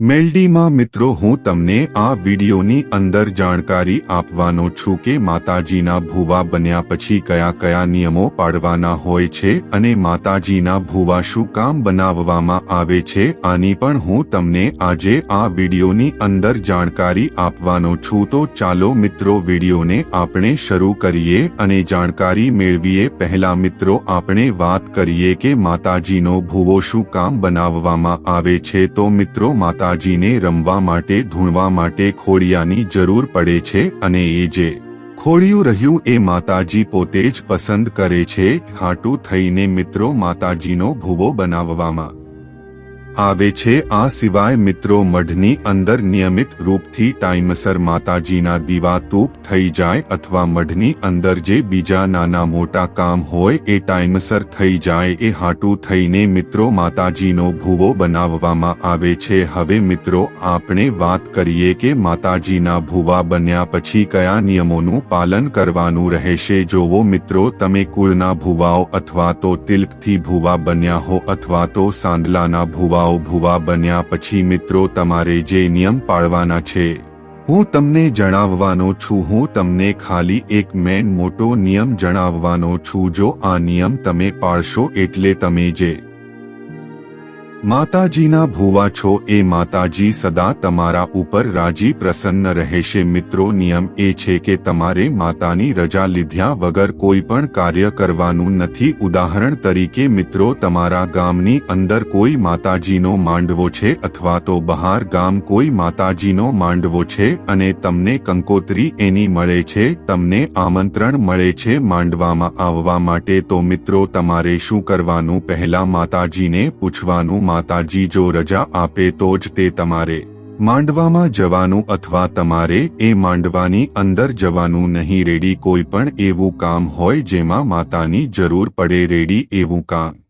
મેલડીમાં મિત્રો હું તમને આ વિડીયોની અંદર જાણકારી આપવાનો છું કે માતાજીના ભુવા બન્યા પછી કયા કયા નિયમો પાળવાના હોય છે અને માતાજીના ભુવા શું કામ બનાવવામાં આવે છે આની પણ હું તમને આજે આ વિડીયોની અંદર જાણકારી આપવાનો છું। તો ચાલો મિત્રો વિડીયોને આપણે શરૂ કરીએ અને જાણકારી મેળવીએ। પહેલા મિત્રો આપણે વાત કરીએ કે માતાજીનો ભુવો શું કામ બનાવવામાં આવે છે। તો મિત્રો માતાજીને રમવા માટે ધૂણવા માટે ખોડિયાની જરૂર પડે છે અને એ જે ખોડિયું રહ્યું એ માતાજી પોતે જ પસંદ કરે છે। હાટું થઈને મિત્રો માતાજીનો ભુવો બનાવવામાં આવે છે। આ સિવાય મિત્રો મઢની અંદર નિયમિત રૂપથી ટાઈમસર માતાજીના દીવા ધૂપ થઈ જાય અથવા મઢની અંદર જે બીજા નાના મોટા કામ હોય એ ટાઈમસર થઈ જાય એ હાટું થઈને મિત્રો માતાજીનો ભુવો બનાવવામાં આવે છે। હવે મિત્રો આપણે વાત કરીએ કે માતાજીના ભુવા બન્યા પછી કયા નિયમોનું પાલન કરવાનું રહેશે। જોવો મિત્રો તમે કુળના ભુવાઓ અથવા તો તિલકથી ભુવા બન્યા હો અથવા તો સાંદલાના ભુવા બન્યા પછી મિત્રો તમારે જે નિયમ પાળવાના છે હું તમને જણાવવાનો છું। હું તમને ખાલી એક મેન મોટો નિયમ જણાવવાનો છું। જો આ નિયમ તમે પાળશો એટલે તમે જે માતાજીના ભુવા છો એ માતાજી સદા તમારા ઉપર રાજી પ્રસન્ન રહેશે। મિત્રો નિયમ એ છે કે તમારે માતાની રજા લીધ્યા વગર કોઈ પણ કાર્ય કરવાનું નથી। ઉદાહરણ તરીકે મિત્રો તમારા ગામની અંદર કોઈ માતાજીનો માંડવો છે અથવા તો બહાર ગામ કોઈ માતાજીનો માંડવો છે અને તમને કંકોત્રી એની મળે છે, તમને આમંત્રણ મળે છે માંડવામાં આવવા માટે, તો મિત્રો તમારે શું કરવાનું? પહેલા માતાજીને પૂછવાનું, માતાજી જો રજા આપે તો જ તે તમારે માંડવામાં જવાનું અથવા તમારે એ માંડવાની અંદર જવાનું નહીં। રેડી કોઈ પણ એવું કામ હોય જેમાં માતાની જરૂર પડે, રેડી એવું કામ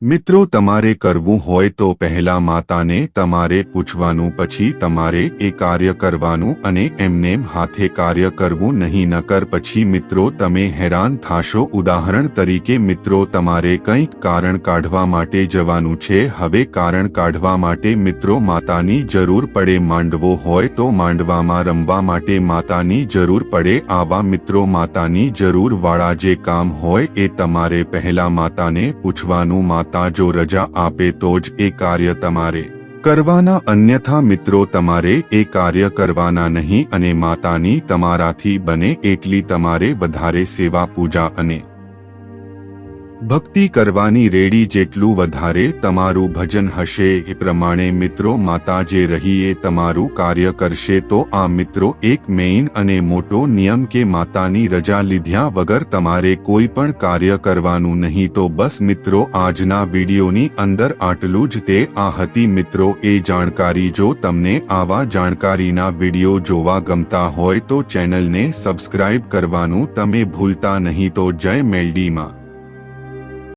મિત્રો તમારે કરવું હોય તો પહેલા માતાને તમારે પૂછવાનું, પછી તમારે એ કાર્ય કરવાનું અને એમનેમ હાથે કાર્ય કરવું નહીં, નકર પછી મિત્રો તમે હેરાન થાશો। ઉદાહરણ તરીકે મિત્રો તમારે કંઈક કારણ કાઢવા માટે જવાનું છે। હવે કારણ કાઢવા માટે મિત્રો માતાની જરૂર પડે, માંડવો હોય તો માંડવામાં રમવા માટે માતાની જરૂર પડે। આવા મિત્રો માતાની જરૂર વાળા જે કામ હોય એ તમારે પહેલા માતાને પૂછવાનું। માતા જો રજા આપે તો જ એ કાર્ય તમારે કરવાના, અન્યથા મિત્રો તમારે એ કાર્ય કરવાના નહીં અને માતાની તમારાથી બને એટલી તમારે વધારે સેવા પૂજા અને ભક્તિ કરવાની। રેડી જેટલું વધારે તમારું ભજન હશે એ પ્રમાણે મિત્રો માતા જે રહી એ તમારું કાર્ય કરશે। તો આ મિત્રો એક મેઇન અને મોટો નિયમ કે માતાની રજા લીધ્યા વગર તમારે કોઈ પણ કાર્ય કરવાનું નહીં। તો બસ મિત્રો આજના વિડીયોની અંદર આટલું જ। તે આ હતી મિત્રો એ જાણકારી। જો તમને આવા જાણકારીના વિડીયો જોવા ગમતા હોય તો ચેનલને સબસ્ક્રાઇબ કરવાનું તમે ભૂલતા નહીં। તો જય મેલડીમાં।